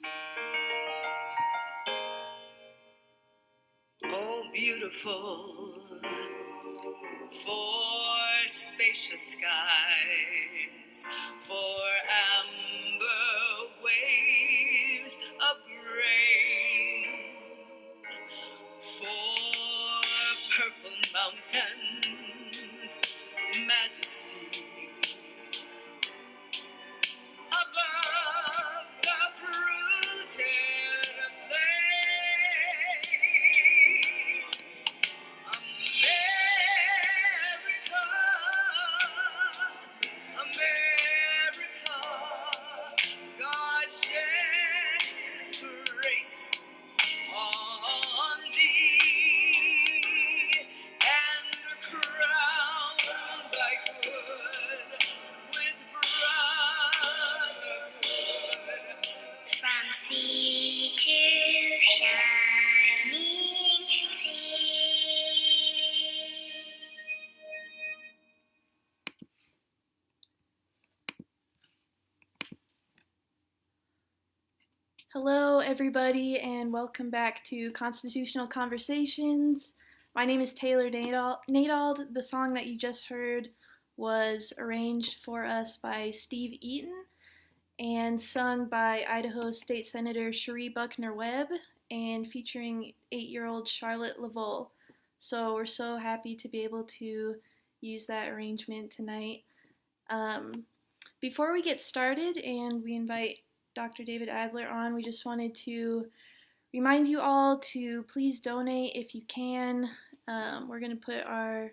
Oh, beautiful for spacious skies, for amber waves of grain, for purple mountains, majesty above the fruited plains. America, America, God shed His grace on thee, and crown thy good with brotherhood. From sea to shining sea. Hello, everybody, and welcome back to Constitutional Conversations. My name is Taylor Nadald. The song that you just heard was arranged for us by Steve Eaton and sung by Idaho State Senator Cherie Buckner Webb and featuring 8-year-old Charlotte Laveau. So we're so happy to be able to use that arrangement tonight. Before we get started and we invite Dr. David Adler on, we just wanted to remind you all to please donate if you can. We're going to put our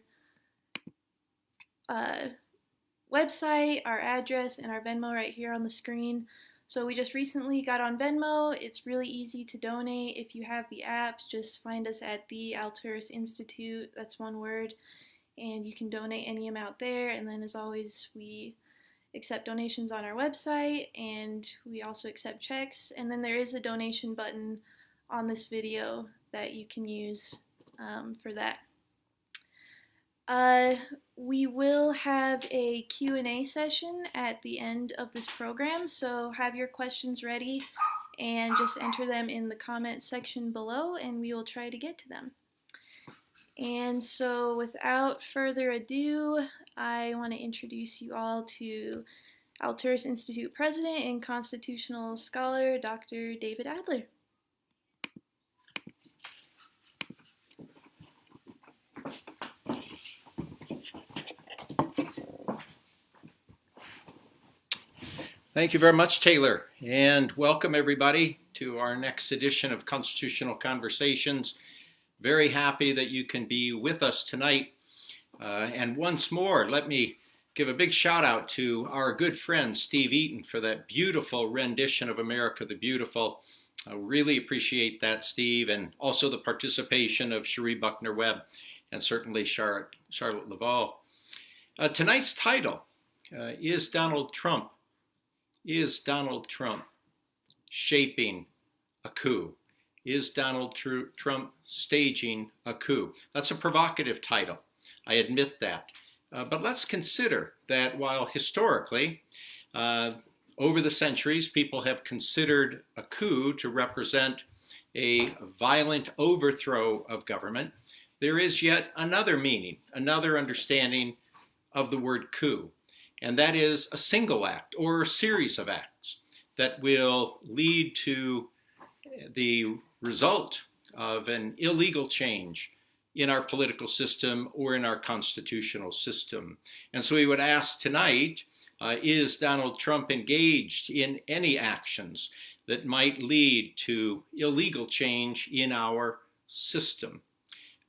website, our address, and our Venmo right here on the screen. So we just recently got on Venmo. It's really easy to donate. If you have the app, just find us at the Alturas Institute. That's one word. And you can donate any amount there. And then as always, we accept donations on our website, and we also accept checks. And then there is a donation button on this video that you can use for that. We will have a Q&A session at the end of this program, so have your questions ready and just enter them in the comment section below, and we will try to get to them. And so without further ado, I want to introduce you all to Alturas Institute President and Constitutional Scholar, Dr. David Adler. Thank you very much, Taylor, and welcome everybody to our next edition of Constitutional Conversations. Very happy that you can be with us tonight. And once more, let me give a big shout out to our good friend Steve Eaton for that beautiful rendition of America the Beautiful. I really appreciate that, Steve, and also the participation of Cherie Buckner Webb and certainly Charlotte Laveau. Tonight's title is Donald Trump shaping a coup? Is Donald Trump staging a coup? That's a provocative title. I admit that. But let's consider that while historically, over the centuries, people have considered a coup to represent a violent overthrow of government, there is yet another meaning, another understanding of the word coup. And that is a single act or a series of acts that will lead to the result of an illegal change in our political system or in our constitutional system. And so we would ask tonight, is Donald Trump engaged in any actions that might lead to illegal change in our system?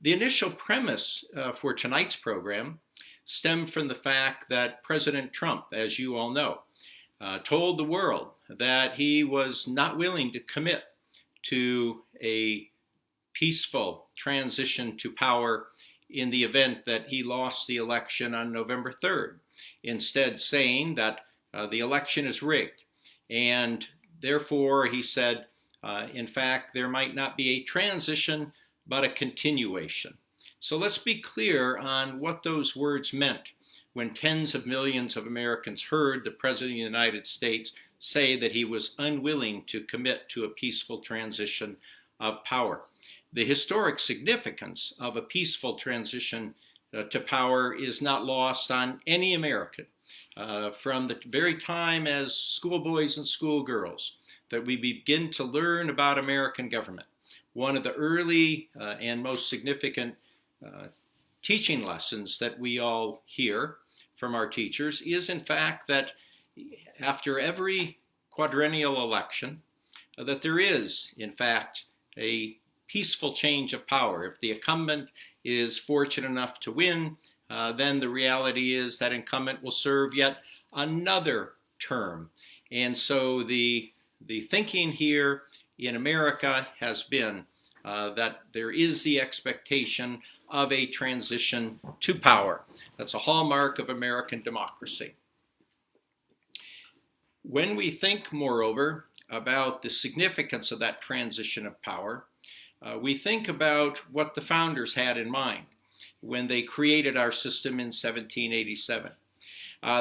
The initial premise for tonight's program stemmed from the fact that President Trump, as you all know, told the world that he was not willing to commit to a peaceful transition to power in the event that he lost the election on November 3rd, instead saying that the election is rigged. And therefore, he said, in fact, there might not be a transition, but a continuation. So let's be clear on what those words meant when tens of millions of Americans heard the President of the United States say that he was unwilling to commit to a peaceful transition of power. The historic significance of a peaceful transition to power is not lost on any American. From the very time as schoolboys and schoolgirls that we begin to learn about American government, one of the early and most significant teaching lessons that we all hear from our teachers is, in fact, that after every quadrennial election, that there is, in fact, a peaceful change of power. If the incumbent is fortunate enough to win, then the reality is that incumbent will serve yet another term. And so the thinking here in America has been that there is the expectation of a transition to power. That's a hallmark of American democracy. When we think, moreover, about the significance of that transition of power, we think about what the founders had in mind when they created our system in 1787.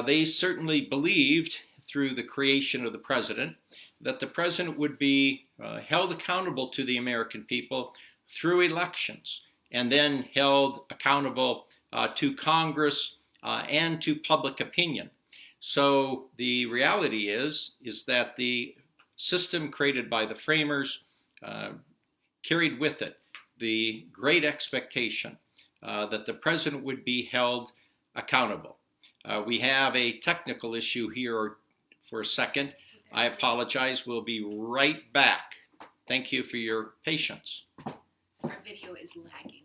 They certainly believed, through the creation of the president, that the president would be held accountable to the American people through elections, and then held accountable to Congress and to public opinion. So the reality is that the system created by the framers carried with it the great expectation that the president would be held accountable. We have a technical issue here for a second. I apologize. We'll be right back. Thank you for your patience. Our video is lagging.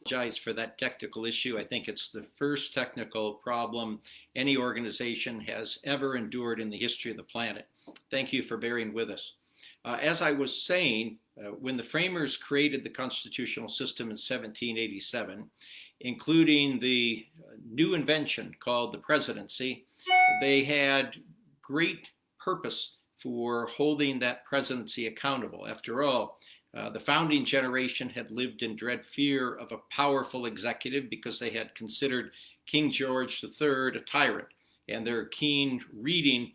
Apologize for that technical issue. I think it's the first technical problem any organization has ever endured in the history of the planet. Thank you for bearing with us. As I was saying, when the framers created the constitutional system in 1787, including the new invention called the presidency, they had great purpose for holding that presidency accountable. After all, the founding generation had lived in dread fear of a powerful executive because they had considered King George III a tyrant, and their keen reading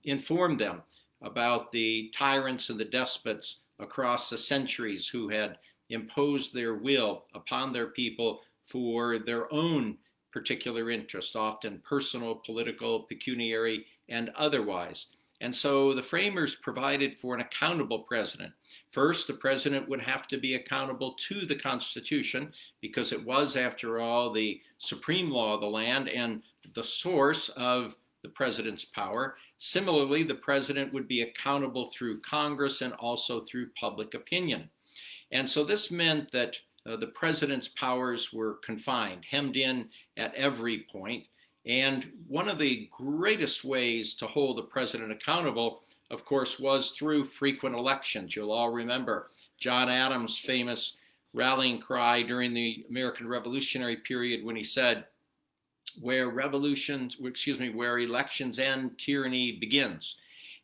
informed them about the tyrants and the despots across the centuries who had imposed their will upon their people for their own particular interest, often personal, political, pecuniary, and otherwise. And so the framers provided for an accountable president. First, the president would have to be accountable to the Constitution because it was, after all, the supreme law of the land and the source of the president's power. Similarly, the president would be accountable through Congress and also through public opinion. And so this meant that the president's powers were confined, hemmed in at every point. And one of the greatest ways to hold the president accountable, of course, was through frequent elections. You'll all remember John Adams' famous rallying cry during the American Revolutionary period when he said, where elections end, tyranny begins.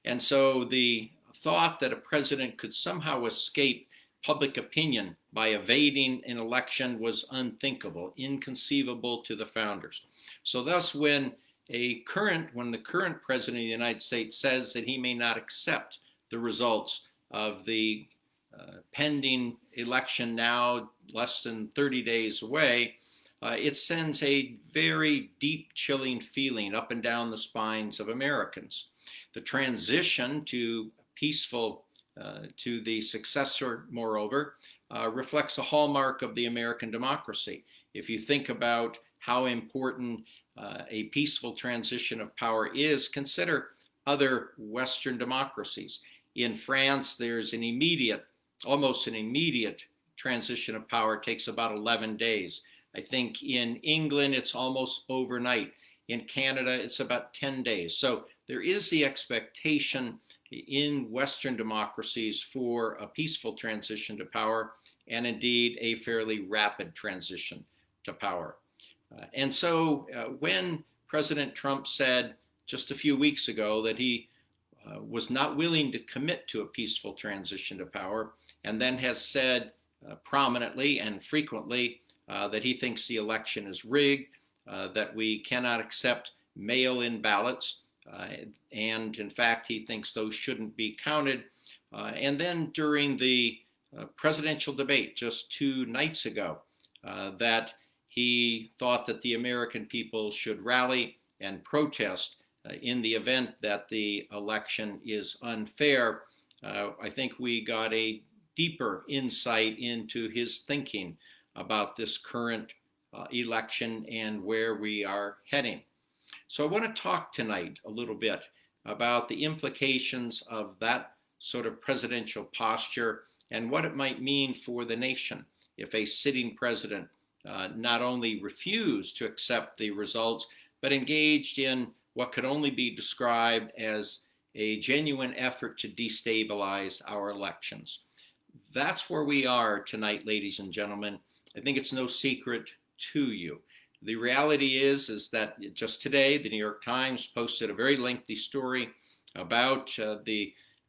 And so the thought that a president could somehow escape public opinion by evading an election was unthinkable, inconceivable to the founders. So thus, when the current president of the United States says that he may not accept the results of the pending election now less than 30 days away, it sends a very deep, chilling feeling up and down the spines of Americans. The transition to peaceful, to the successor, moreover, reflects a hallmark of the American democracy. If you think about how important a peaceful transition of power is, consider other Western democracies. In France, there's almost an immediate transition of power. It takes about 11 days. I think in England, it's almost overnight. In Canada, it's about 10 days. So there is the expectation in Western democracies for a peaceful transition to power, and indeed a fairly rapid transition to power. And so when President Trump said just a few weeks ago that he was not willing to commit to a peaceful transition to power, and then has said prominently and frequently that he thinks the election is rigged, that we cannot accept mail-in ballots, and in fact, he thinks those shouldn't be counted. And then during the presidential debate just 2 nights ago, that he thought that the American people should rally and protest in the event that the election is unfair. I think we got a deeper insight into his thinking about this current election and where we are heading. So I want to talk tonight a little bit about the implications of that sort of presidential posture and what it might mean for the nation if a sitting president not only refused to accept the results, but engaged in what could only be described as a genuine effort to destabilize our elections. That's where we are tonight, ladies and gentlemen. I think it's no secret to you. The reality is that just today, the New York Times posted a very lengthy story about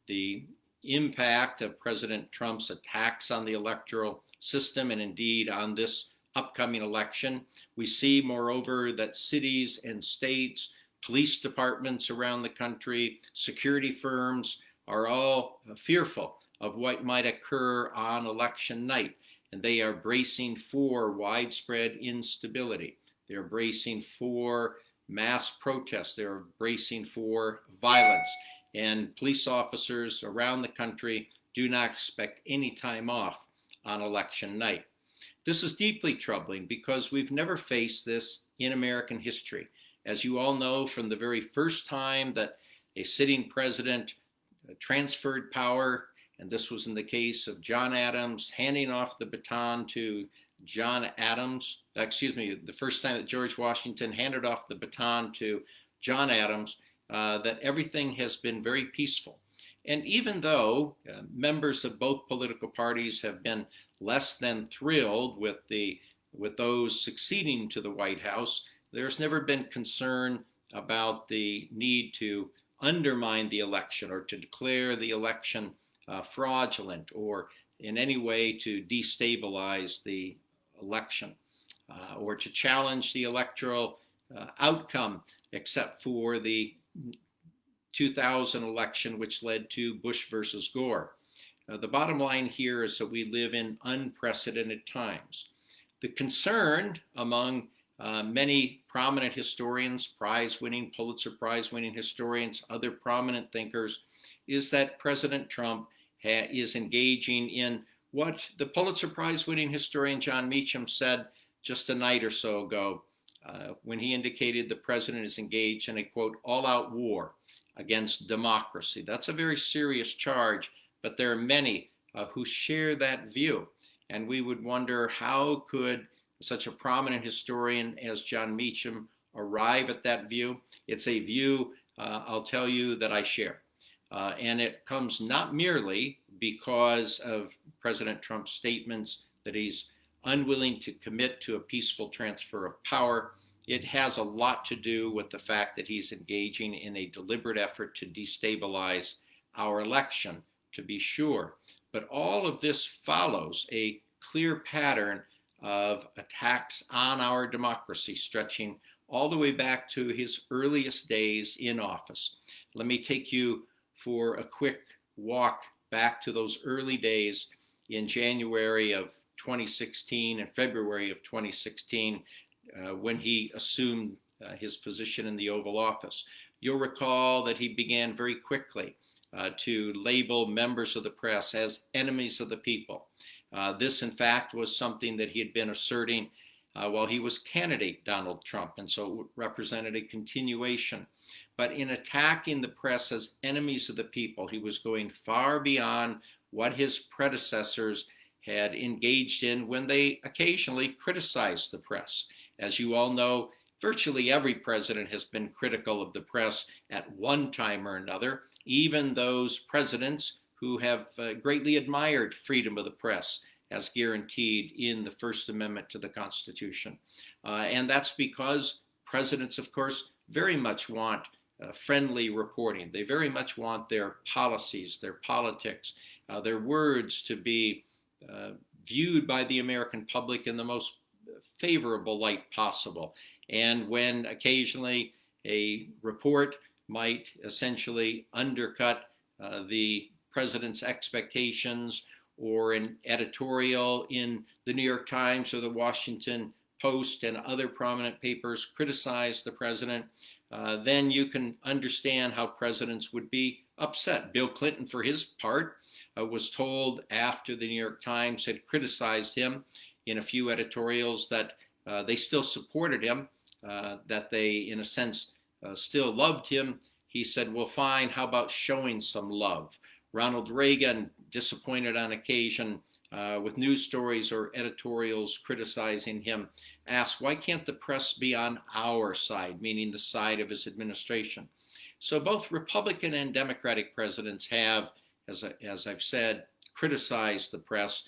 the impact of President Trump's attacks on the electoral system and indeed on this upcoming election. We see, moreover, that cities and states, police departments around the country, security firms are all fearful of what might occur on election night, and they are bracing for widespread instability. They're bracing for mass protests. They're bracing for violence. And police officers around the country do not expect any time off on election night. This is deeply troubling because we've never faced this in American history. As you all know, from the very first time that a sitting president transferred power, and this was in the case of John Adams, handing off the baton to the first time that George Washington handed off the baton to John Adams, that everything has been very peaceful. And even though members of both political parties have been less than thrilled with those succeeding to the White House, there's never been concern about the need to undermine the election or to declare the election fraudulent or in any way to destabilize the election or to challenge the electoral outcome, except for the 2000 election, which led to Bush versus Gore. The bottom line here is that we live in unprecedented times. The concern among many prominent historians, Pulitzer Prize-winning historians, other prominent thinkers, is that President Trump is engaging in what the Pulitzer Prize-winning historian John Meacham said just a night or so ago when he indicated the president is engaged in a, quote, all-out war against democracy. That's a very serious charge, but there are many who share that view. And we would wonder, how could such a prominent historian as John Meacham arrive at that view? It's a view, I'll tell you, that I share. And it comes not merely because of President Trump's statements that he's unwilling to commit to a peaceful transfer of power. It has a lot to do with the fact that he's engaging in a deliberate effort to destabilize our election, to be sure. But all of this follows a clear pattern of attacks on our democracy, stretching all the way back to his earliest days in office. Let me take you for a quick walk back to those early days in January of 2016 and February of 2016 when he assumed his position in the Oval Office. You'll recall that he began very quickly to label members of the press as enemies of the people. This, in fact, was something that he had been asserting while he was candidate Donald Trump, and so it represented a continuation. But in attacking the press as enemies of the people, he was going far beyond what his predecessors had engaged in when they occasionally criticized the press. As you all know, virtually every president has been critical of the press at one time or another, even those presidents who have greatly admired freedom of the press as guaranteed in the First Amendment to the Constitution. And that's because presidents, of course, very much want friendly reporting. They very much want their policies, their politics, their words to be viewed by the American public in the most favorable light possible. And when occasionally a report might essentially undercut the president's expectations, or an editorial in the New York Times or the Washington Post and other prominent papers criticize the president, then you can understand how presidents would be upset. Bill Clinton, for his part, was told after the New York Times had criticized him in a few editorials that they still supported him, that they, in a sense, still loved him. He said, well, fine, how about showing some love? Ronald Reagan, disappointed on occasion with news stories or editorials criticizing him, asked, why can't the press be on our side, meaning the side of his administration? So both Republican and Democratic presidents have, as I've said, criticized the press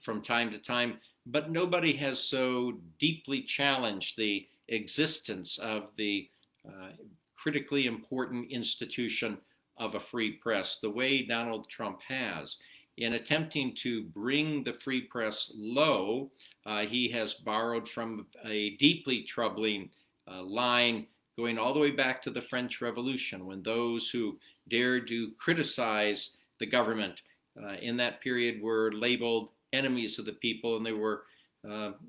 from time to time, but nobody has so deeply challenged the existence of the critically important institution of a free press the way Donald Trump has. In attempting to bring the free press low, he has borrowed from a deeply troubling line going all the way back to the French Revolution, when those who dared to criticize the government in that period were labeled enemies of the people, and they were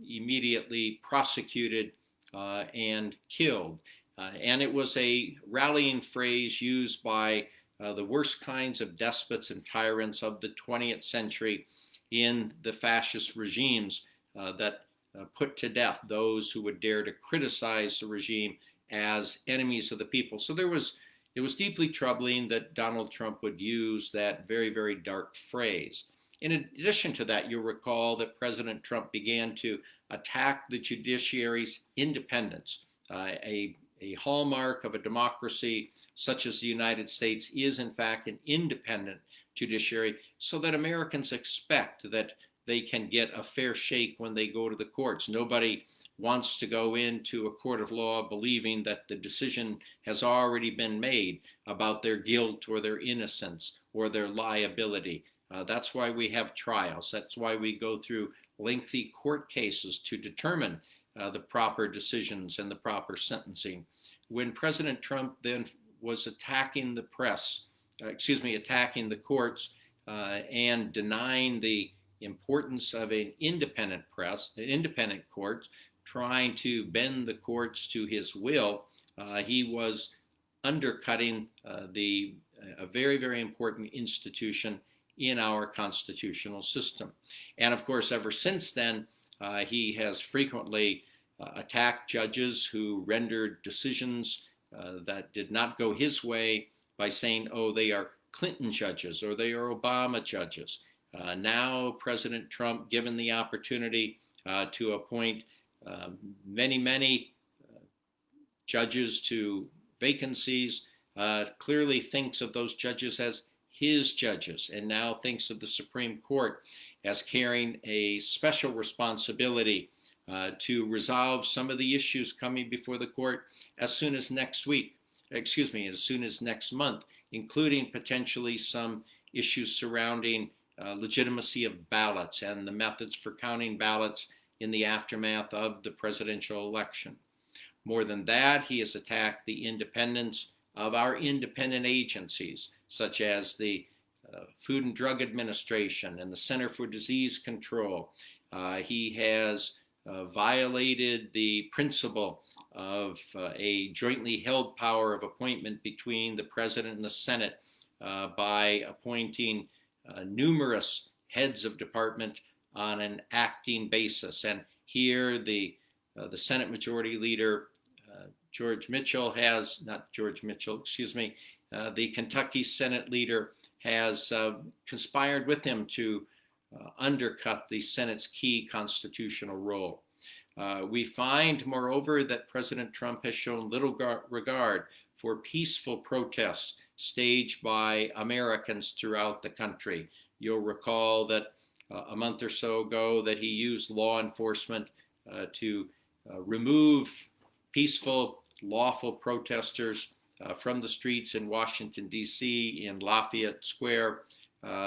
immediately prosecuted and killed. And it was a rallying phrase used by the worst kinds of despots and tyrants of the 20th century in the fascist regimes that put to death those who would dare to criticize the regime as enemies of the people. So it was deeply troubling that Donald Trump would use that very, very dark phrase. In addition to that, you'll recall that President Trump began to attack the judiciary's independence. A hallmark of a democracy such as the United States is, in fact, an independent judiciary, so that Americans expect that they can get a fair shake when they go to the courts. Nobody wants to go into a court of law believing that the decision has already been made about their guilt or their innocence or their liability. That's why we have trials. That's why we go through lengthy court cases to determine the proper decisions and the proper sentencing. When President Trump then was attacking the press, attacking the courts and denying the importance of an independent press, an independent court, trying to bend the courts to his will, he was undercutting a very, very important institution in our constitutional system. And of course, ever since then, he has frequently attacked judges who rendered decisions that did not go his way by saying, oh, they are Clinton judges or they are Obama judges. Now, President Trump, given the opportunity to appoint many judges to vacancies, clearly thinks of those judges as his judges, and now thinks of the Supreme Court as carrying a special responsibility to resolve some of the issues coming before the court as soon as next month, including potentially some issues surrounding legitimacy of ballots and the methods for counting ballots in the aftermath of the presidential election. More than that, he has attacked the independence of our independent agencies, such as the Food and Drug Administration and the Center for Disease Control. He has violated the principle of a jointly held power of appointment between the President and the Senate by appointing numerous heads of department on an acting basis. And here the Senate Majority Leader, the Kentucky Senate Leader has conspired with him to undercut the Senate's key constitutional role. We find, moreover, that President Trump has shown little regard for peaceful protests staged by Americans throughout the country. You'll recall that a month or so ago that he used law enforcement to remove peaceful, lawful protesters from the streets in Washington, D.C., in Lafayette Square,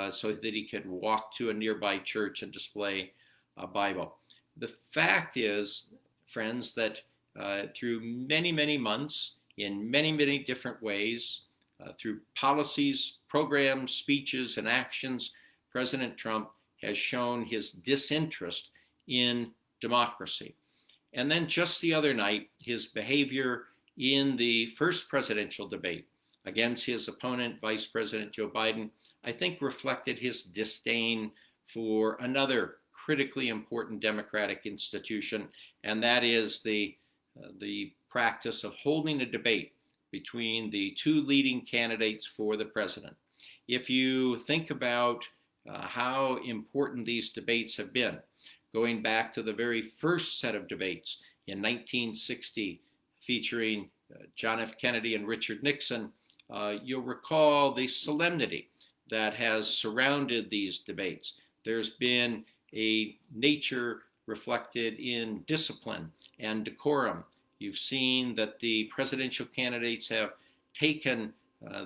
so that he could walk to a nearby church and display a Bible. The fact is, friends, that through many months, in many, many different ways through policies, programs, speeches, and actions. President Trump has shown his disinterest in democracy. And then just the other night, his behavior in the first presidential debate against his opponent, Vice President Joe Biden, I think reflected his disdain for another critically important democratic institution, and that is the practice of holding a debate between the two leading candidates for the president. If you think about how important these debates have been, going back to the very first set of debates in 1960 featuring John F. Kennedy and Richard Nixon, you'll recall the solemnity that has surrounded these debates. There's been a nature reflected in discipline and decorum. You've seen that the presidential candidates have taken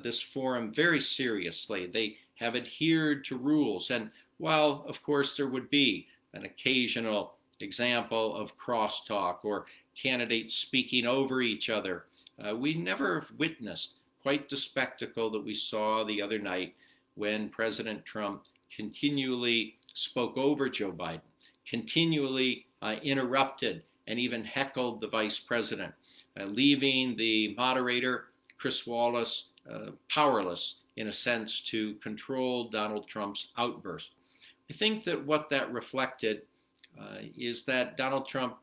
this forum very seriously. They have adhered to rules. And while, of course, there would be an occasional example of crosstalk or candidates speaking over each other, we never witnessed quite the spectacle that we saw the other night when President Trump continually spoke over Joe Biden, continually interrupted and even heckled the vice president, leaving the moderator, Chris Wallace, powerless in a sense to control Donald Trump's outburst. I think that what that reflected is that Donald Trump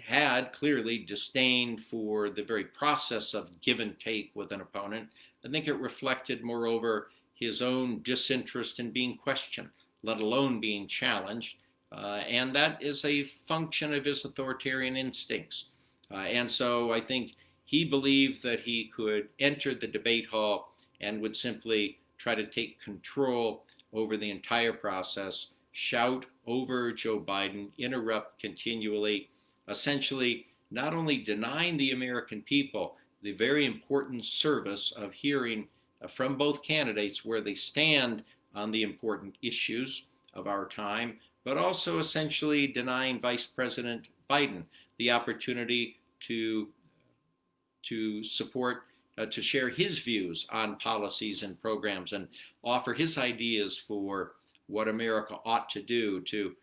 had clearly disdain for the very process of give and take with an opponent. I think it reflected, moreover, his own disinterest in being questioned, let alone being challenged. And that is a function of his authoritarian instincts. And so I think he believed that he could enter the debate hall and would simply try to take control over the entire process, shout over Joe Biden, interrupt continually, essentially not only denying the American people the very important service of hearing from both candidates where they stand on the important issues of our time, but also essentially denying Vice President Biden the opportunity to support, to share his views on policies and programs and offer his ideas for what America ought to do to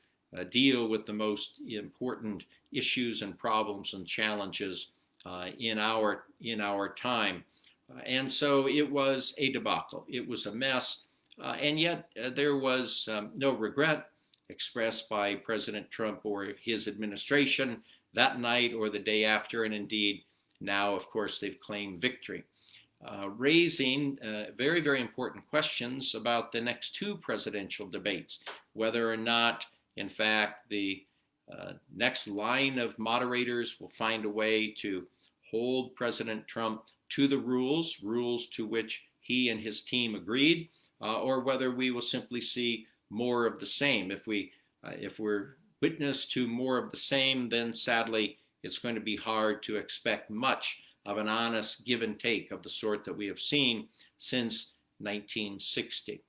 deal with the most important issues and problems and challenges in our time. And so it was a debacle. It was a mess. And yet there was no regret expressed by President Trump or his administration that night or the day after. And indeed, now, of course, they've claimed victory, raising very, very important questions about the next two presidential debates, whether or not, in fact, the next line of moderators will find a way to hold President Trump to the rules to which he and his team agreed, or whether we will simply see more of the same. If we're witness to more of the same, then sadly, it's going to be hard to expect much of an honest give and take of the sort that we have seen since 1960.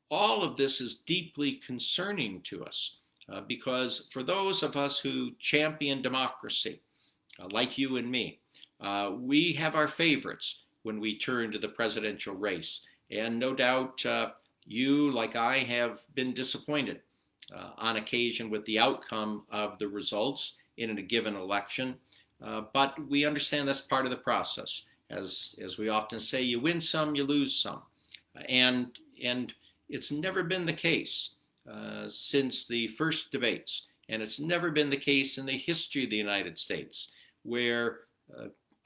All of this is deeply concerning to us because for those of us who champion democracy, like you and me, we have our favorites when we turn to the presidential race. And no doubt you, like I, have been disappointed on occasion with the outcome of the results in a given election. But we understand that's part of the process. As we often say, you win some, you lose some. And it's never been the case since the first debates. And it's never been the case in the history of the United States, where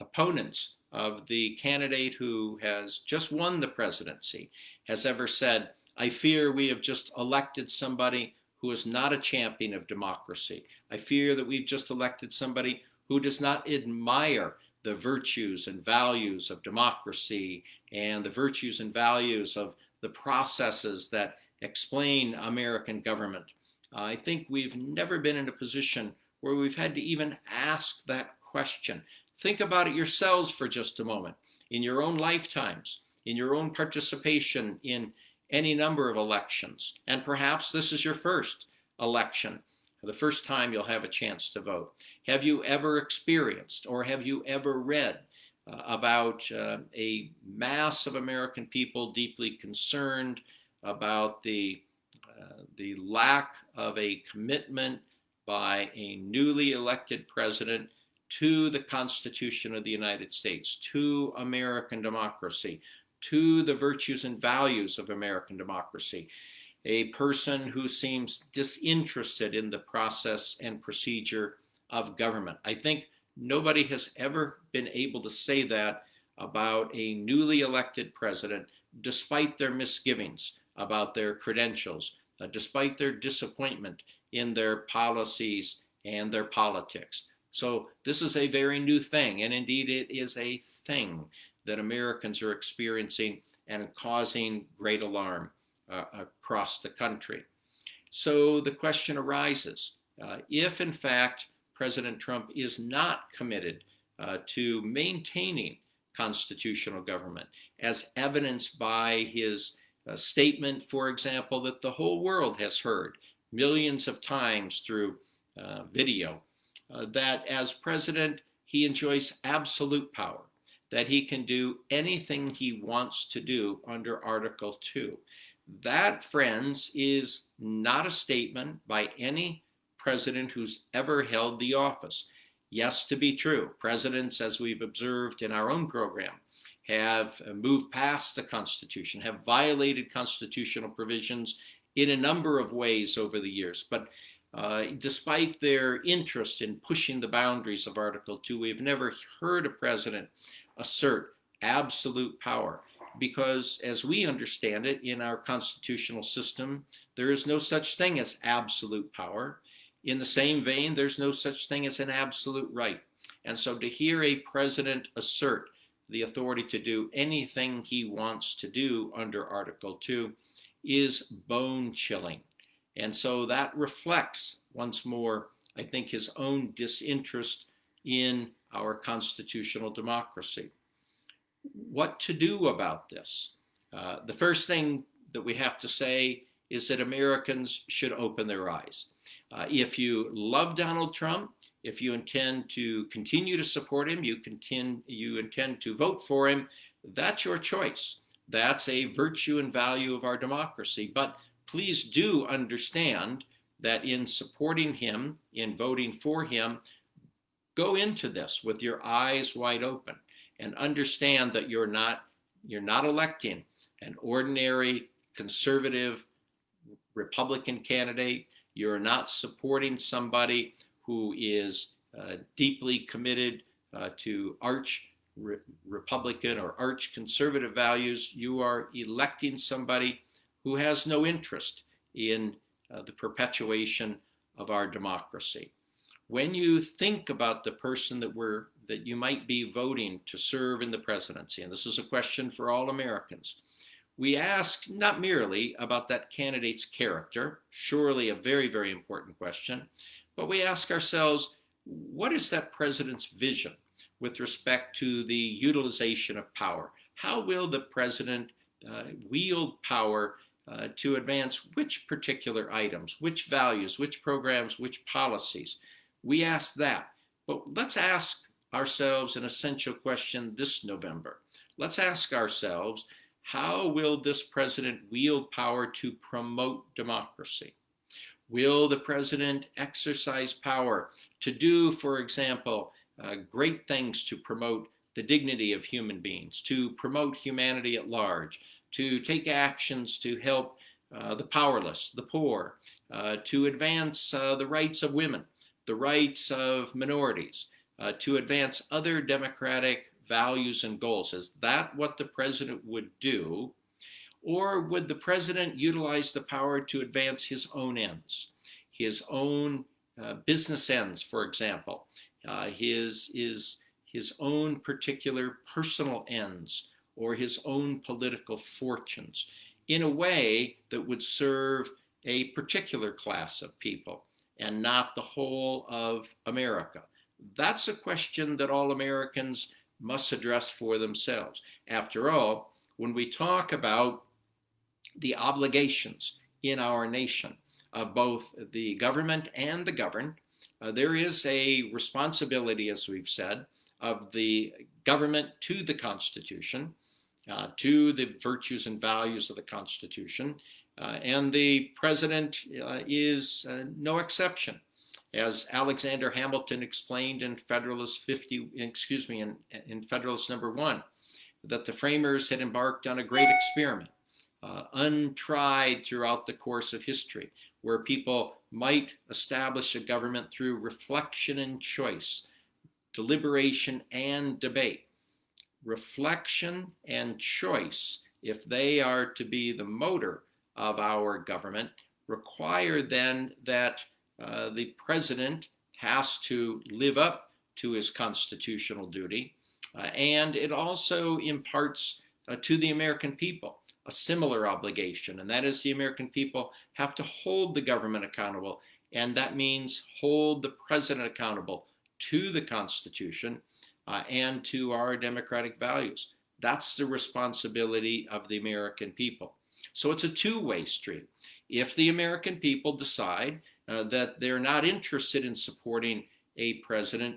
opponents of the candidate who has just won the presidency has ever said, I fear we have just elected somebody who is not a champion of democracy. I fear that we've just elected somebody who does not admire the virtues and values of democracy and the virtues and values of the processes that explain American government. I think we've never been in a position where we've had to even ask that question. Think about it yourselves for just a moment. In your own lifetimes, in your own participation in any number of elections, and perhaps this is your first election, the first time you'll have a chance to vote. Have you ever experienced or have you ever read about a mass of American people deeply concerned about the lack of a commitment by a newly elected president to the Constitution of the United States, to American democracy, to the virtues and values of American democracy. A person who seems disinterested in the process and procedure of government. I think nobody has ever been able to say that about a newly elected president, despite their misgivings about their credentials, despite their disappointment in their policies and their politics. So this is a very new thing, and indeed it is a thing that Americans are experiencing and causing great alarm across the country. So the question arises, if in fact President Trump is not committed to maintaining constitutional government, as evidenced by his statement, for example, that the whole world has heard millions of times through video, that as president he enjoys absolute power, that he can do anything he wants to do under Article 2. That, friends, is not a statement by any president who's ever held the office. Yes, to be true, presidents, as we've observed in our own program, have moved past the Constitution, have violated constitutional provisions in a number of ways over the years. But despite their interest in pushing the boundaries of Article 2, we've never heard a president assert absolute power, because as we understand it in our constitutional system, there is no such thing as absolute power. In the same vein, there's no such thing as an absolute right. And so to hear a president assert the authority to do anything he wants to do under Article 2 is bone-chilling. And so that reflects, once more, I think, his own disinterest in our constitutional democracy. What to do about this? The first thing that we have to say is that Americans should open their eyes. If you love Donald Trump, if you intend to continue to support him, you intend to vote for him, that's your choice. That's a virtue and value of our democracy. But please do understand that in supporting him, in voting for him, go into this with your eyes wide open and understand that you're not electing an ordinary conservative Republican candidate. You're not supporting somebody who is deeply committed to arch Republican or arch conservative values. You are electing somebody who has no interest in the perpetuation of our democracy. When you think about the person that you might be voting to serve in the presidency, and this is a question for all Americans, we ask not merely about that candidate's character, surely a very, very important question, but we ask ourselves, what is that president's vision with respect to the utilization of power? How will the president wield power to advance which particular items, which values, which programs, which policies? We ask that. But let's ask ourselves an essential question this November. Let's ask ourselves, how will this president wield power to promote democracy? Will the president exercise power to do, for example, great things to promote the dignity of human beings, to promote humanity at large, to take actions to help the powerless, the poor, to advance the rights of women, the rights of minorities, to advance other democratic values and goals? Is that what the president would do? Or would the president utilize the power to advance his own ends, his own business ends, for example, his own particular personal ends, or his own political fortunes, in a way that would serve a particular class of people and not the whole of America? That's a question that all Americans must address for themselves. After all, when we talk about the obligations in our nation of both the government and the governed, there is a responsibility, as we've said, of the government to the Constitution, to the virtues and values of the Constitution, and the president is no exception. As Alexander Hamilton explained in Federalist in Federalist Number 1, that the framers had embarked on a great experiment, untried throughout the course of history, where people might establish a government through reflection and choice, deliberation and debate. Reflection and choice, if they are to be the motor of our government, require then that the president has to live up to his constitutional duty, and it also imparts to the American people a similar obligation, and that is the American people have to hold the government accountable, and that means hold the president accountable to the Constitution and to our democratic values. That's the responsibility of the American people. So it's a two-way street. If the American people decide that they're not interested in supporting a president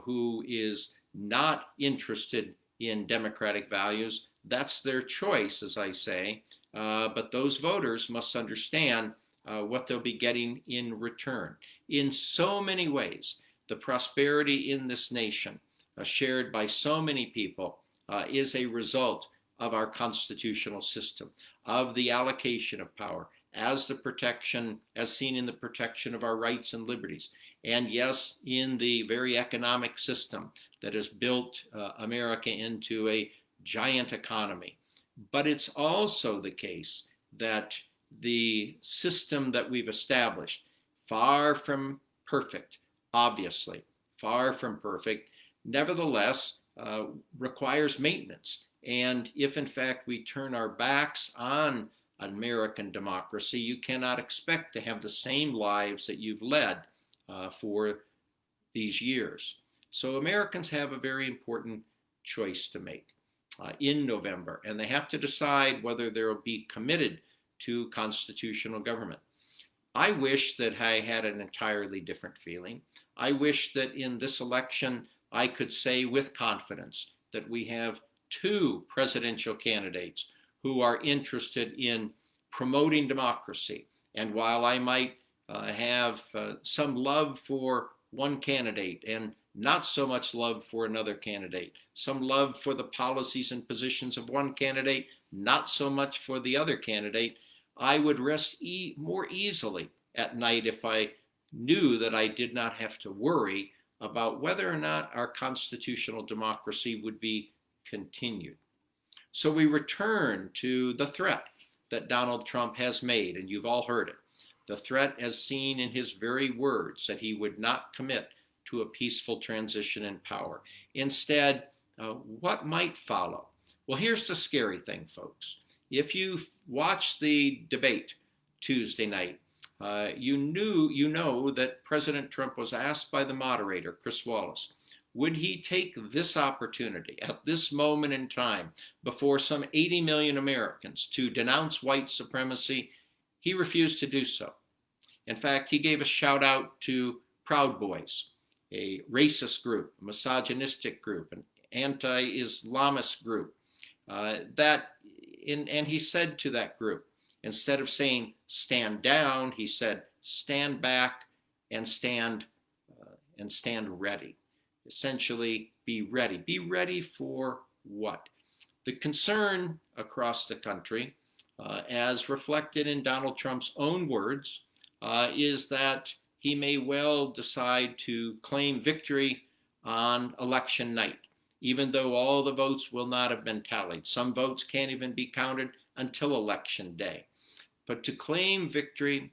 who is not interested in democratic values, that's their choice, as I say. But those voters must understand what they'll be getting in return. In so many ways, the prosperity in this nation, shared by so many people, is a result of our constitutional system, of the allocation of power, as seen in the protection of our rights and liberties, and yes, in the very economic system that has built America into a giant economy. But it's also the case that the system that we've established, far from perfect, obviously, far from perfect, nevertheless requires maintenance. And if in fact we turn our backs on American democracy, you cannot expect to have the same lives that you've led for these years. So Americans have a very important choice to make in November, and they have to decide whether they'll be committed to constitutional government. I wish that I had an entirely different feeling. I wish that in this election I could say with confidence that we have two presidential candidates who are interested in promoting democracy. And while I might have some love for one candidate and not so much love for another candidate, some love for the policies and positions of one candidate, not so much for the other candidate, I would rest more easily at night if I knew that I did not have to worry about whether or not our constitutional democracy would be continued. So we return to the threat that Donald Trump has made, and you've all heard it. The threat as seen in his very words that he would not commit to a peaceful transition in power. Instead, what might follow? Well, here's the scary thing, folks. If you watched the debate Tuesday night, you know that President Trump was asked by the moderator, Chris Wallace, would he take this opportunity at this moment in time before some 80 million Americans to denounce white supremacy? He refused to do so. In fact, he gave a shout out to Proud Boys, a racist group, a misogynistic group, an anti-Islamist group, and he said to that group, instead of saying stand down, he said stand back and stand ready. Essentially, be ready. Be ready for what? The concern across the country, as reflected in Donald Trump's own words, is that he may well decide to claim victory on election night, even though all the votes will not have been tallied. Some votes can't even be counted until election day. But to claim victory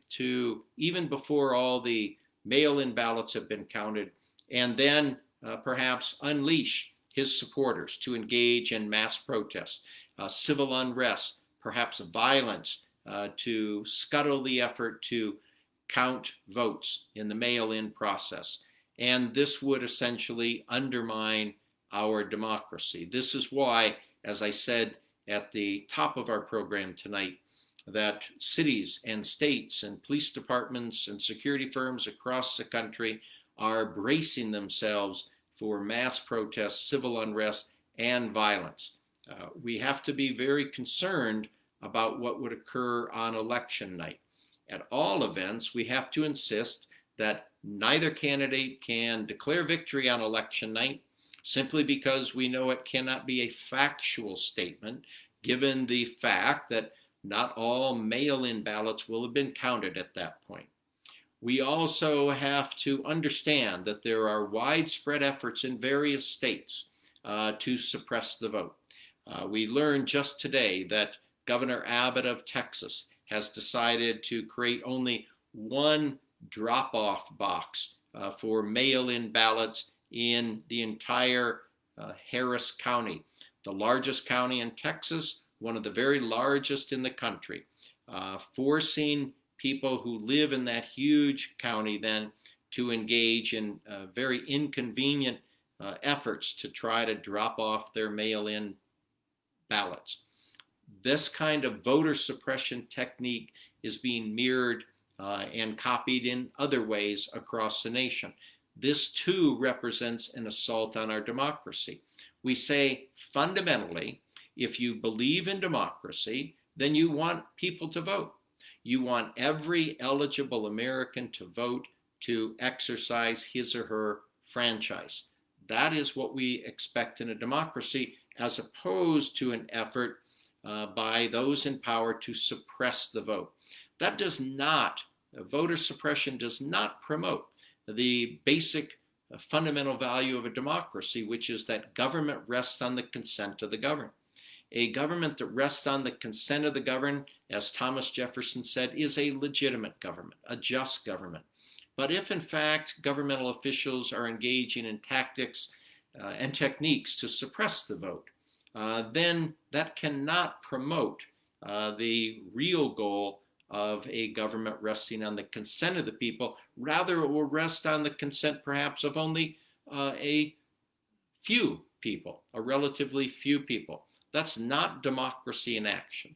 even before all the mail-in ballots have been counted, and then perhaps unleash his supporters to engage in mass protests, civil unrest, perhaps violence, to scuttle the effort to count votes in the mail-in process. And this would essentially undermine our democracy. This is why, as I said at the top of our program tonight, that cities and states and police departments and security firms across the country are bracing themselves for mass protests, civil unrest, and violence. We have to be very concerned about what would occur on election night. At all events, we have to insist that neither candidate can declare victory on election night simply because we know it cannot be a factual statement, given the fact that not all mail-in ballots will have been counted at that point. We also have to understand that there are widespread efforts in various states to suppress the vote. We learned just today that Governor Abbott of Texas has decided to create only one drop-off box for mail-in ballots in the entire Harris County, the largest county in Texas, one of the very largest in the country, forcing people who live in that huge county then to engage in very inconvenient efforts to try to drop off their mail-in ballots. This kind of voter suppression technique is being mirrored and copied in other ways across the nation. This too represents an assault on our democracy. We say fundamentally, if you believe in democracy, then you want people to vote. You want every eligible American to vote to exercise his or her franchise. That is what we expect in a democracy, as opposed to an effort by those in power to suppress the vote. That does not, voter suppression does not promote the basic fundamental value of a democracy, which is that government rests on the consent of the governed. A government that rests on the consent of the governed, as Thomas Jefferson said, is a legitimate government, a just government. But if in fact governmental officials are engaging in tactics and techniques to suppress the vote, then that cannot promote the real goal of a government resting on the consent of the people. Rather, it will rest on the consent perhaps of only a few people, a relatively few people. That's not democracy in action.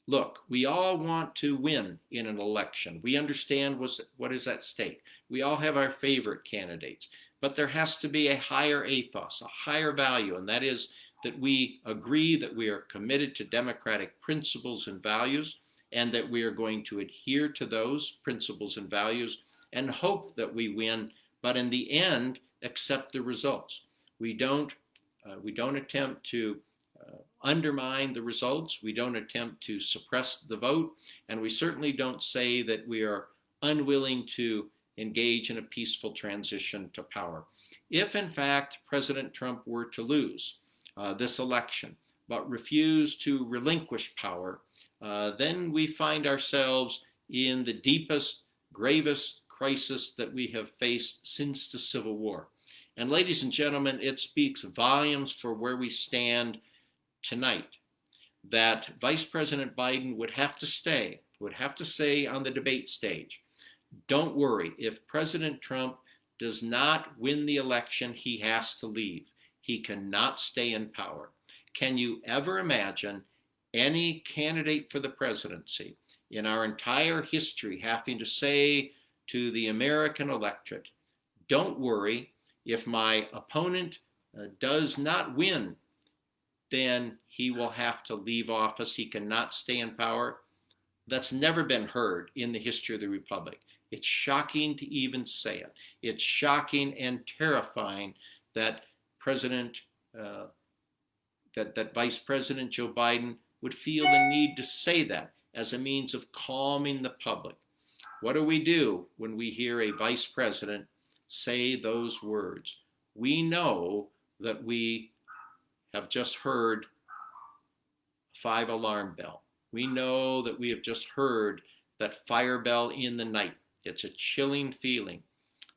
Look, we all want to win in an election. We understand what is at stake. We all have our favorite candidates, but there has to be a higher ethos, a higher value, and that is that we agree that we are committed to democratic principles and values, and that we are going to adhere to those principles and values and hope that we win, but in the end, accept the results. We don't attempt to undermine the results. We don't attempt to suppress the vote, and we certainly don't say that we are unwilling to engage in a peaceful transition to power. If in fact President Trump were to lose this election, but refuse to relinquish power, then we find ourselves in the deepest, gravest crisis that we have faced since the Civil War. And ladies and gentlemen, it speaks volumes for where we stand tonight, that Vice President Biden would have to say on the debate stage, don't worry, if President Trump does not win the election, he has to leave. He cannot stay in power. Can you ever imagine any candidate for the presidency in our entire history having to say to the American electorate, don't worry, if my opponent does not win, then he will have to leave office. He cannot stay in power. That's never been heard in the history of the Republic. It's shocking to even say it. It's shocking and terrifying that that Vice President Joe Biden would feel the need to say that as a means of calming the public. What do we do when we hear a vice president say those words? We know that we have just heard a 5-alarm bell. We know that we have just heard that fire bell in the night. It's a chilling feeling.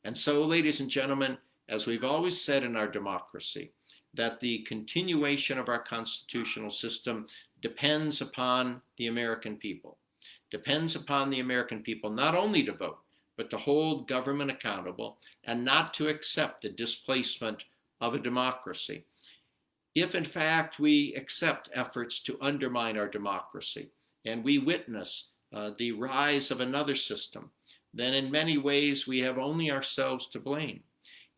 And so, ladies and gentlemen, as we've always said in our democracy, that the continuation of our constitutional system depends upon the American people. Depends upon the American people not only to vote, but to hold government accountable and not to accept the displacement of a democracy. If in fact we accept efforts to undermine our democracy and we witness the rise of another system, then in many ways we have only ourselves to blame.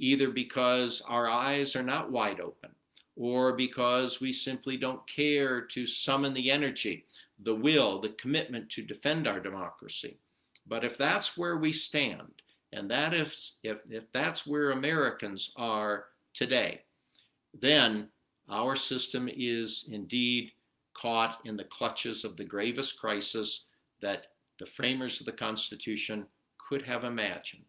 either because our eyes are not wide open or because we simply don't care to summon the energy, the will, the commitment to defend our democracy. But if that's where we stand, and that if that's where Americans are today, then our system is indeed caught in the clutches of the gravest crisis that the framers of the Constitution could have imagined.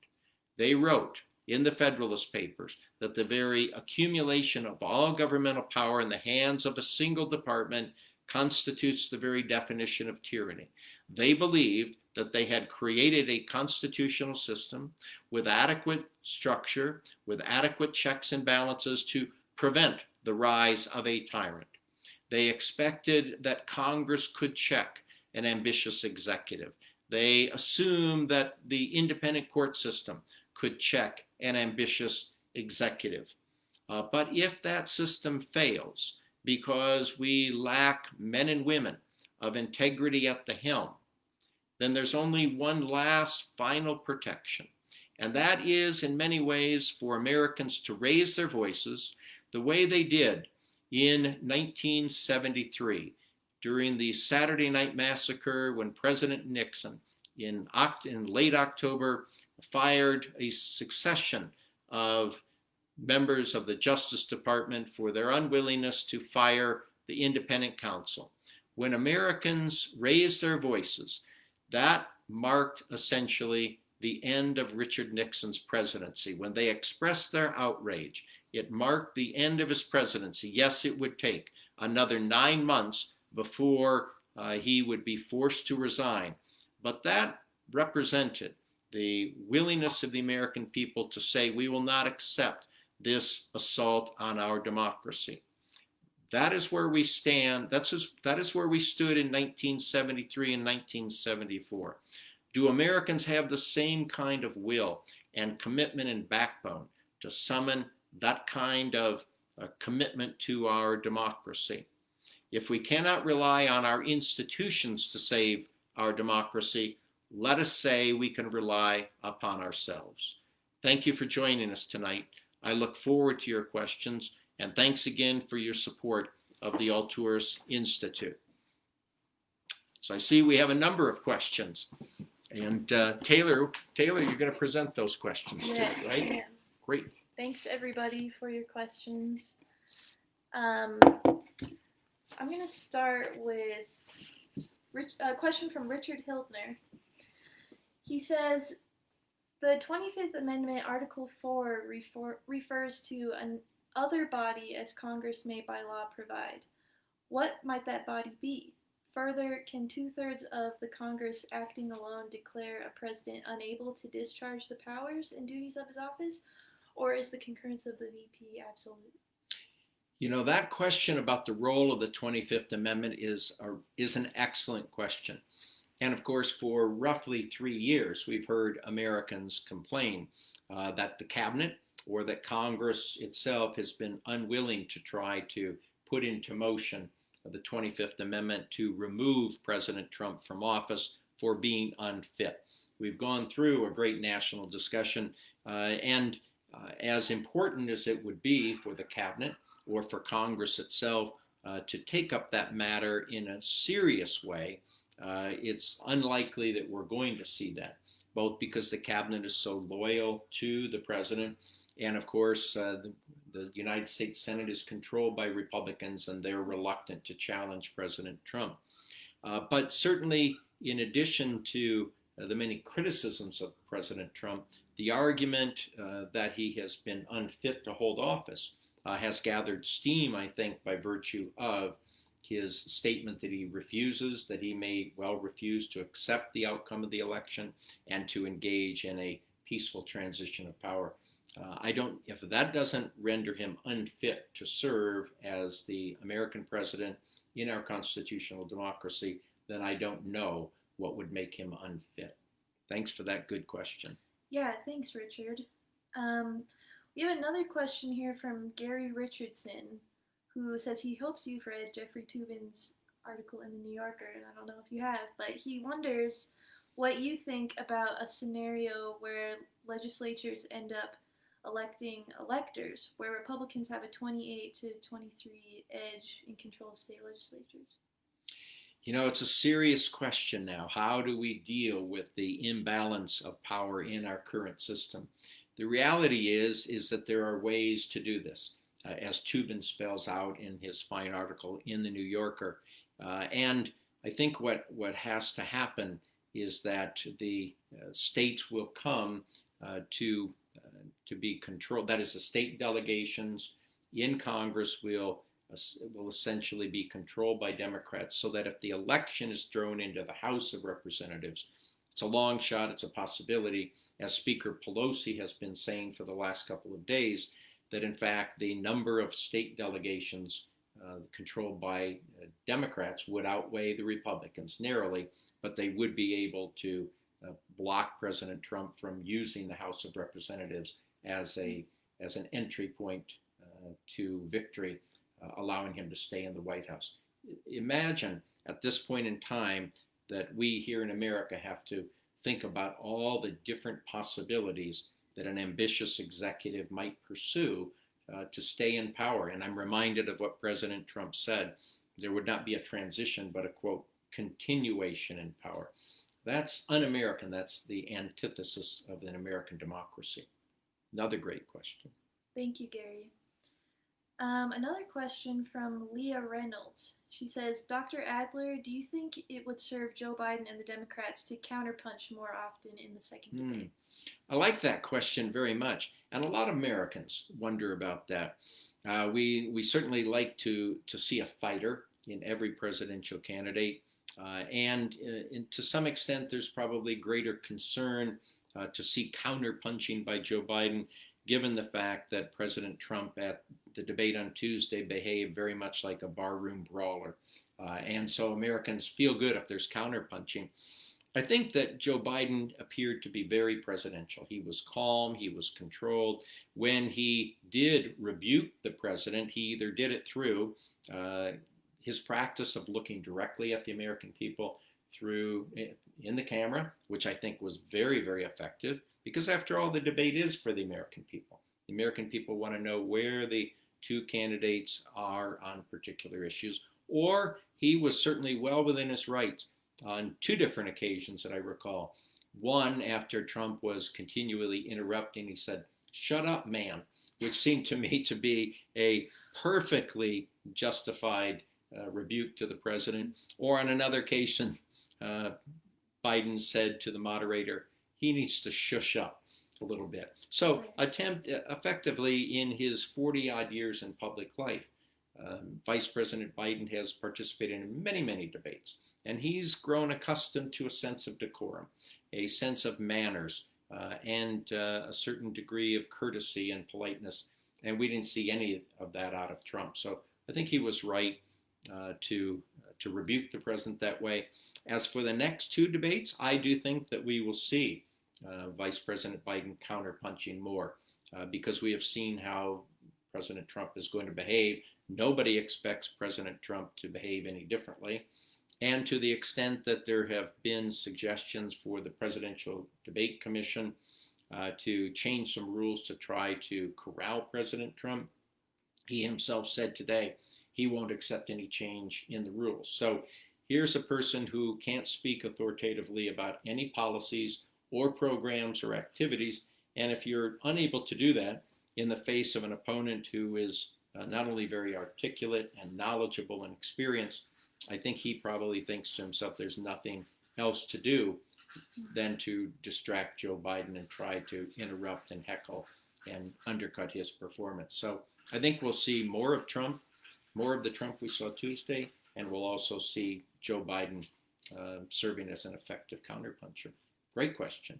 They wrote in the Federalist Papers that the very accumulation of all governmental power in the hands of a single department constitutes the very definition of tyranny. They believed that they had created a constitutional system with adequate structure, with adequate checks and balances to prevent the rise of a tyrant. They expected that Congress could check an ambitious executive. They assumed that the independent court system could check an ambitious executive. But if that system fails because we lack men and women of integrity at the helm, then there's only one last final protection. And that is, in many ways, for Americans to raise their voices the way they did in 1973 during the Saturday Night Massacre, when President Nixon, in late October, fired a succession of members of the Justice Department for their unwillingness to fire the independent counsel. When Americans raised their voices, that marked essentially the end of Richard Nixon's presidency. When they expressed their outrage, it marked the end of his presidency. Yes, it would take another 9 months before he would be forced to resign. But that represented the willingness of the American people to say, we will not accept this assault on our democracy. That is where we stand. That is where we stood in 1973 and 1974. Do Americans have the same kind of will and commitment and backbone to summon that kind of commitment to our democracy? If we cannot rely on our institutions to save our democracy, let us say we can rely upon ourselves. Thank you for joining us tonight. I look forward to your questions, and thanks again for your support of the Alturas Institute. So I see we have a number of questions. And Taylor, you're going to present those questions too, right? Yeah. Great. Thanks everybody for your questions. I'm going to start with a question from Richard Hildner. He says, the 25th Amendment, Article 4, refers to an other body as Congress may by law provide. What might that body be? Further, can 2/3 of the Congress acting alone declare a president unable to discharge the powers and duties of his office? Or is the concurrence of the VP absolute? You know, that question about the role of the 25th Amendment is an excellent question. And of course, for roughly 3 years, we've heard Americans complain that the cabinet or that Congress itself has been unwilling to try to put into motion the 25th Amendment to remove President Trump from office for being unfit. We've gone through a great national discussion, and as important as it would be for the cabinet or for Congress itself to take up that matter in a serious way, it's unlikely that we're going to see that, both because the cabinet is so loyal to the president, and of course the United States Senate is controlled by Republicans and they're reluctant to challenge President Trump. But certainly, in addition to the many criticisms of President Trump, the argument that he has been unfit to hold office has gathered steam, I think, by virtue of his statement that he may well refuse to accept the outcome of the election and to engage in a peaceful transition of power. If that doesn't render him unfit to serve as the American president in our constitutional democracy, then I don't know what would make him unfit. Thanks for that good question. Yeah, thanks, Richard. We have another question here from Gary Richardson, who says he hopes you've read Jeffrey Toobin's article in the New Yorker, and I don't know if you have, but he wonders what you think about a scenario where legislatures end up electing electors, where Republicans have a 28 to 23 edge in control of state legislatures? You know, it's a serious question now. How do we deal with the imbalance of power in our current system? The reality is that there are ways to do this, as Tubin spells out in his fine article in the New Yorker. And I think what has to happen is that the states will come to be controlled. That is, the state delegations in Congress will essentially be controlled by Democrats, so that if the election is thrown into the House of Representatives, it's a long shot, it's a possibility, as Speaker Pelosi has been saying for the last couple of days, that in fact the number of state delegations controlled by Democrats would outweigh the Republicans narrowly, but they would be able to block President Trump from using the House of Representatives as an entry point to victory, allowing him to stay in the White House. Imagine at this point in time that we here in America have to think about all the different possibilities that an ambitious executive might pursue to stay in power. And I'm reminded of what President Trump said. There would not be a transition, but a, quote, continuation in power. That's un-American. That's the antithesis of an American democracy. Another great question. Thank you, Gary. Another question from Leah Reynolds. She says, Dr. Adler, do you think it would serve Joe Biden and the Democrats to counterpunch more often in the second debate? I like that question very much. And a lot of Americans wonder about that. We certainly like to see a fighter in every presidential candidate. And to some extent, there's probably greater concern to see counterpunching by Joe Biden, given the fact that President Trump at the debate on Tuesday behaved very much like a barroom brawler. And so Americans feel good if there's counterpunching. I think that Joe Biden appeared to be very presidential. He was calm, he was controlled. When he did rebuke the president, he either did it through his practice of looking directly at the American people through in the camera, which I think was very, very effective, because after all, the debate is for the American people. The American people want to know where the two candidates are on particular issues, or he was certainly well within his rights on two different occasions that I recall. One, after Trump was continually interrupting, he said, "Shut up, man," which seemed to me to be a perfectly justified rebuke to the president. Or on another occasion, Biden said to the moderator, he needs to shush up a little bit. So effectively in his 40-odd years in public life, Vice President Biden has participated in many, many debates. And he's grown accustomed to a sense of decorum, a sense of manners, and a certain degree of courtesy and politeness. And we didn't see any of that out of Trump. So I think he was right to rebuke the president that way. As for the next two debates, I do think that we will see Vice President Biden counterpunching more because we have seen how President Trump is going to behave. Nobody expects President Trump to behave any differently. And to the extent that there have been suggestions for the Presidential Debate Commission to change some rules to try to corral President Trump, he himself said today he won't accept any change in the rules. So here's a person who can't speak authoritatively about any policies or programs or activities. And if you're unable to do that in the face of an opponent who is not only very articulate and knowledgeable and experienced, I think he probably thinks to himself there's nothing else to do than to distract Joe Biden and try to interrupt and heckle and undercut his performance. So I think we'll see more of Trump, more of the Trump we saw Tuesday, and we'll also see Joe Biden serving as an effective counterpuncher. Great question.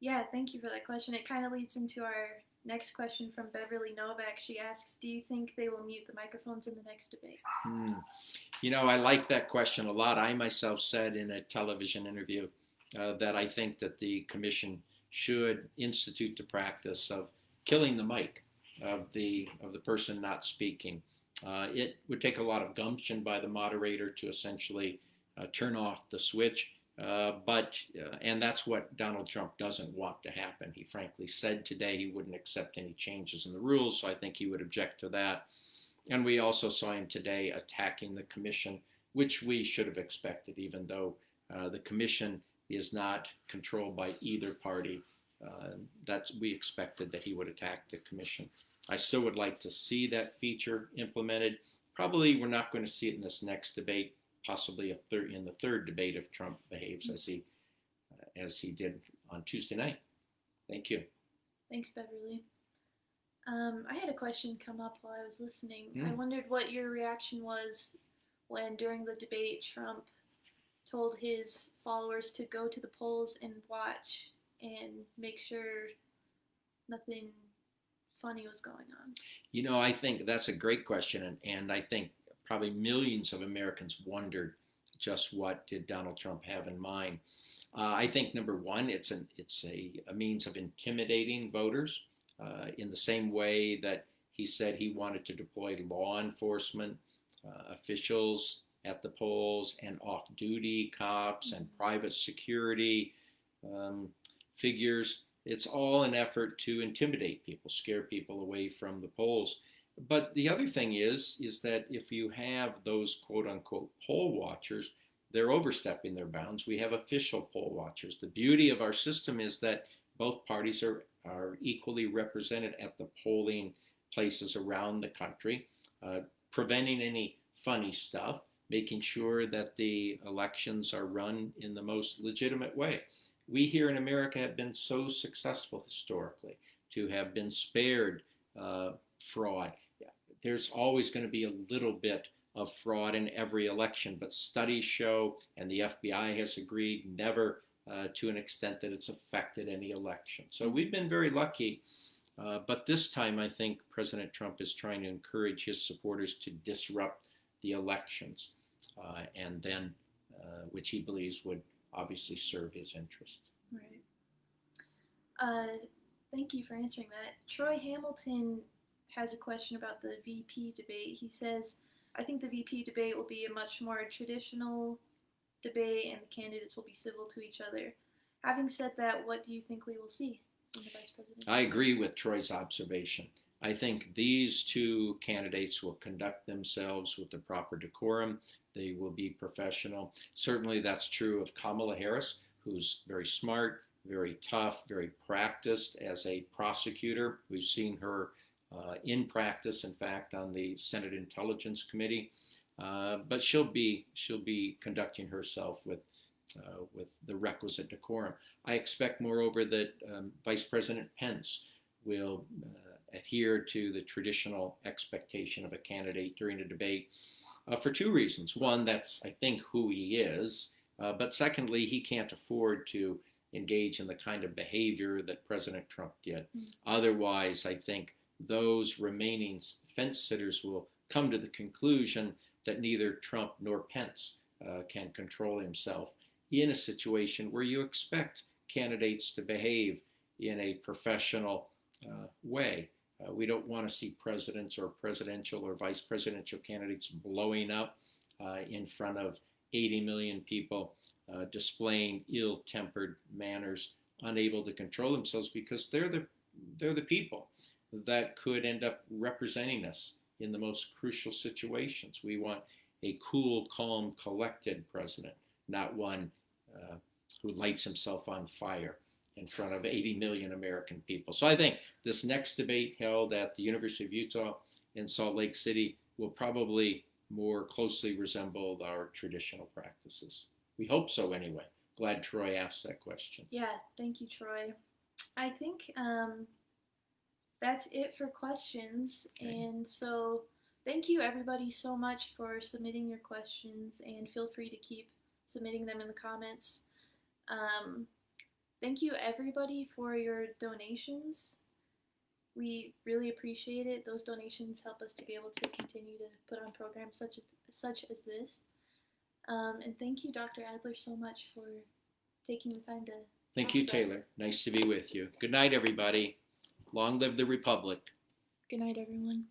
Yeah, thank you for that question. It kind of leads into our next question from Beverly Novak. She asks, do you think they will mute the microphones in the next debate? You know, I like that question a lot. I myself said in a television interview that I think that the commission should institute the practice of killing the mic of the person not speaking. It would take a lot of gumption by the moderator to essentially turn off the switch. And that's what Donald Trump doesn't want to happen. He frankly said today he wouldn't accept any changes in the rules, so I think he would object to that. And we also saw him today attacking the commission, which we should have expected, even though the commission is not controlled by either party. We expected that he would attack the commission. I still would like to see that feature implemented. Probably we're not going to see it in this next debate, possibly in the third debate if Trump behaves as he did on Tuesday night. Thank you. Thanks, Beverly. I had a question come up while I was listening. I wondered what your reaction was when, during the debate, Trump told his followers to go to the polls and watch and make sure nothing funny was going on. I think that's a great question, and I think probably millions of Americans wondered just what did Donald Trump have in mind. I think number one, it's a means of intimidating voters in the same way that he said he wanted to deploy law enforcement officials at the polls and off-duty cops and private security figures. It's all an effort to intimidate people, scare people away from the polls. But the other thing is that if you have those quote-unquote poll watchers, they're overstepping their bounds. We have official poll watchers. The beauty of our system is that both parties are equally represented at the polling places around the country, preventing any funny stuff, making sure that the elections are run in the most legitimate way. We here in America have been so successful historically to have been spared fraud. There's always going to be a little bit of fraud in every election, but studies show, and the FBI has agreed, never to an extent that it's affected any election. So we've been very lucky, but this time I think President Trump is trying to encourage his supporters to disrupt the elections, and then, which he believes would obviously serve his interest. Right. Thank you for answering that. Troy Hamilton has a question about the VP debate. He says, I think the VP debate will be a much more traditional debate and the candidates will be civil to each other. Having said that, what do you think we will see from the vice president? I agree with Troy's observation. I think these two candidates will conduct themselves with the proper decorum. They will be professional. Certainly that's true of Kamala Harris, who's very smart, very tough, very practiced as a prosecutor. We've seen her in practice, in fact, on the Senate Intelligence Committee. But she'll be conducting herself with the requisite decorum. I expect, moreover, that Vice President Pence will adhere to the traditional expectation of a candidate during a debate for two reasons. One, that's, I think, who he is. But secondly, he can't afford to engage in the kind of behavior that President Trump did. Otherwise, I think those remaining fence sitters will come to the conclusion that neither Trump nor Pence can control himself in a situation where you expect candidates to behave in a professional way. We don't want to see presidents or presidential or vice presidential candidates blowing up in front of 80 million people, displaying ill-tempered manners, unable to control themselves, because they're the people that could end up representing us in the most crucial situations. We want a cool, calm, collected president, not one who lights himself on fire in front of 80 million American people. So I think this next debate held at the University of Utah in Salt Lake City will probably more closely resemble our traditional practices. We hope so anyway. Glad Troy asked that question. Yeah, thank you, Troy. I think that's it for questions. Okay. And so thank you everybody so much for submitting your questions, and feel free to keep submitting them in the comments. Thank you everybody for your donations. We really appreciate it. Those donations help us to be able to continue to put on programs such as this. And thank you, Dr. Adler, so much for taking the time to Thank you, Taylor. Nice to be with you. Good night, everybody. Long live the Republic. Good night, everyone.